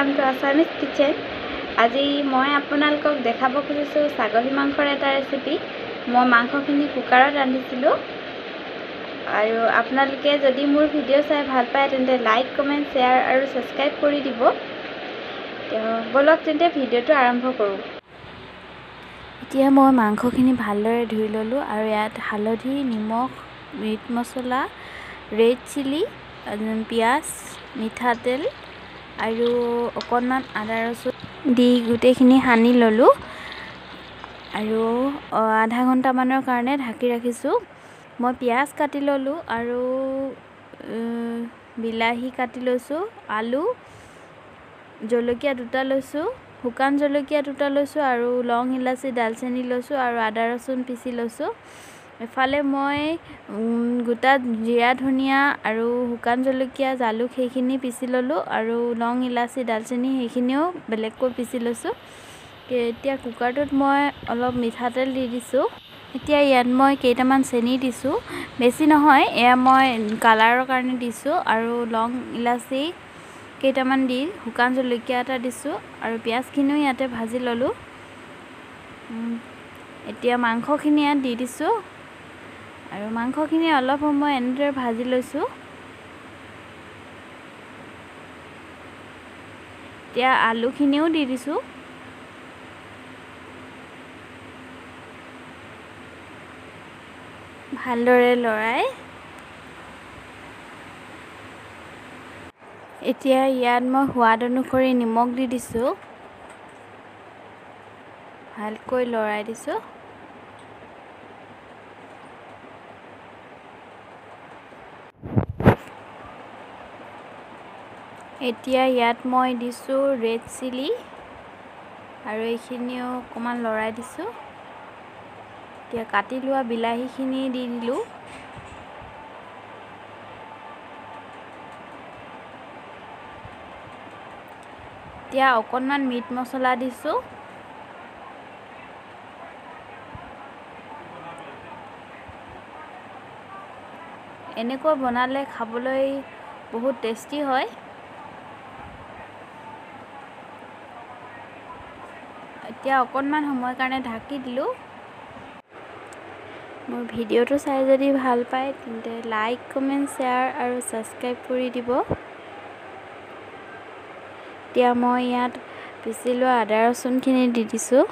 Welcome to Assamese kitchen. আজি মই আপোনালোকক দেখাব খুজিছো ছাগলী মাংসৰ এটা ৰেচিপি। মই মাংসখিনি কুকাৰত ৰান্ধিছিলোঁ আৰু আপোনালোকে যদি মোৰ ভিডিঅ' চাই ভাল পায় তেন্তে লাইক কমেণ্ট শ্বেয়াৰ আৰু সাবস্ক্ৰাইব কৰি দিব। বলক তেন্তে ভিডিঅ'টো আৰম্ভ কৰোঁ। এতিয়া মই মাংসখিনি ভালদৰে ধুই ল'লোঁ আৰু ইয়াত হালধি, নিমখ, মিট মছলা, ৰেড চিলি, পিঁয়াজ, মিঠাতেল আৰু অকণমান আদা ৰচুন দি গোটেইখিনি সানি ল'লোঁ আৰু আধা ঘণ্টামানৰ কাৰণে ঢাকি ৰাখিছোঁ। মই পিঁয়াজ কাটি ল'লোঁ আৰু বিলাহী কাটি লৈছোঁ, আলু, জলকীয়া দুটা লৈছোঁ, শুকান জলকীয়া দুটা লৈছোঁ আৰু লং ইলাচি দালচেনি লৈছোঁ আৰু আদা ৰচুন পিচি লৈছোঁ। এফালে মই গোটা জিৰা ধনিয়া আৰু শুকান জলকীয়া জালুক সেইখিনি পিচি ল'লোঁ আৰু লং ইলাচি দালচেনি সেইখিনিও বেলেগকৈ পিচি লৈছোঁ। এতিয়া কুকাৰটোত মই অলপ মিঠাতেল দি দিছোঁ। এতিয়া ইয়াত মই কেইটামান চেনি দিছোঁ, বেছি নহয়, এয়া মই কালাৰৰ কাৰণে দিছোঁ আৰু লং ইলাচি কেইটামান দি শুকান জলকীয়া এটা দিছোঁ আৰু পিঁয়াজখিনিও ইয়াতে ভাজি ল'লোঁ। এতিয়া মাংসখিনি ইয়াত দি দিছোঁ আৰু মাংসখিনি অলপ সময় এনেদৰে ভাজি লৈছোঁ। এতিয়া আলুখিনিও দি দিছোঁ। ভালদৰে লৰাই এতিয়া ইয়াত মই সোৱাদ অনুসৰি নিমখ দি দিছোঁ। ভালকৈ লৰাই দিছোঁ। এতিয়া ইয়াত মই দিছোঁ ৰেড চিলি আৰু এইখিনিও অকণমান লৰাই দিছোঁ। এতিয়া কাটি লোৱা বিলাহীখিনি দি দিলোঁ। এতিয়া অকণমান মিট মছলা দিছোঁ। এনেকৈ বনালে খাবলৈ বহুত টেষ্টি হয়। এতিয়া অকণমান সময়ৰ কাৰণে ঢাকি দিলোঁ। মোৰ ভিডিঅ'টো চাই যদি ভাল পায় তেন্তে লাইক কমেণ্ট শ্বেয়াৰ আৰু ছাবস্ক্ৰাইব কৰি দিব। এতিয়া মই ইয়াত পিচি লোৱা আদা ৰচুনখিনি দি দিছোঁ।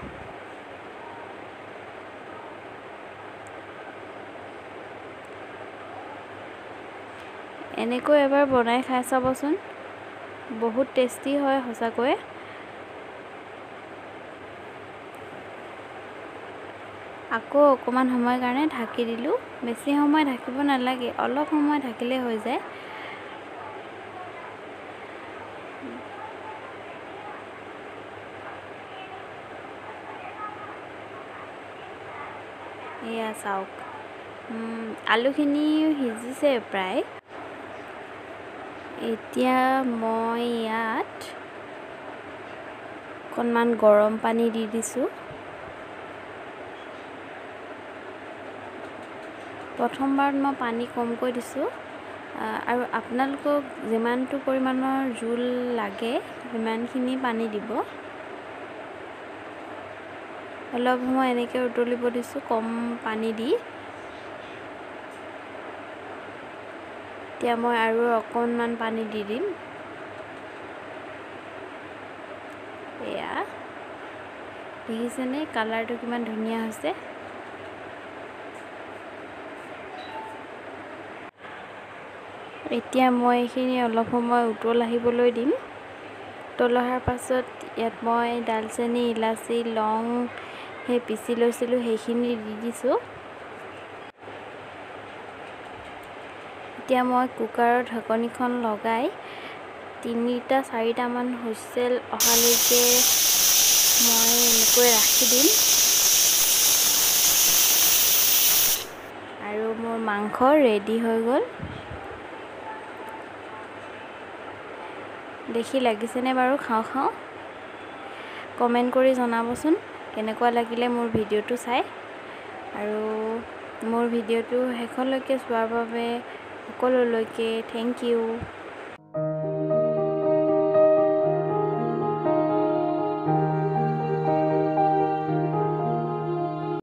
এনেকৈ এবাৰ বনাই খাই চাবচোন, বহুত টেষ্টি হয় সঁচাকৈ। আকৌ অকণমান সময়ৰ কাৰণে ঢাকি দিলোঁ। বেছি সময় ঢাকিব নালাগে, অলপ সময় ঢাকিলে হৈ যায়। এয়া চাওক, আলুখিনি সিজিছে প্ৰায়। এতিয়া মই ইয়াত অকণমান গৰম পানী দি দিছোঁ। প্ৰথমবাৰত মই পানী কমকৈ দিছোঁ আৰু আপোনালোকক যিমানটো পৰিমাণৰ জোল লাগে সিমানখিনি পানী দিব। অলপ সময় এনেকৈ উতলিব দিছোঁ কম পানী দি। এতিয়া মই আৰু অকণমান পানী দি দিম। এয়া দেখিছেনে কালাৰটো কিমান ধুনীয়া হৈছে। এতিয়া মই এইখিনি অলপ সময় উতল আহিবলৈ দিম। উতল অহাৰ পাছত ইয়াত মই দালচেনি, ইলাচি, লং সেই পিচি লৈছিলোঁ সেইখিনি দি দিছোঁ। এতিয়া মই কুকাৰৰ ঢাকনিখন লগাই 3-4টামান হুইছেল অহালৈকে মই এনেকৈ ৰাখি দিম আৰু মোৰ মাংস ৰেডি হৈ গ'ল। দেখি লাগিছেনে বাৰু খাওঁ খাওঁ? কমেণ্ট কৰি জনাবচোন কেনেকুৱা লাগিলে মোৰ ভিডিঅ'টো চাই। আৰু মোৰ ভিডিঅ'টো শেষলৈকে চোৱাৰ বাবে সকলোলৈকে থেংক ইউ।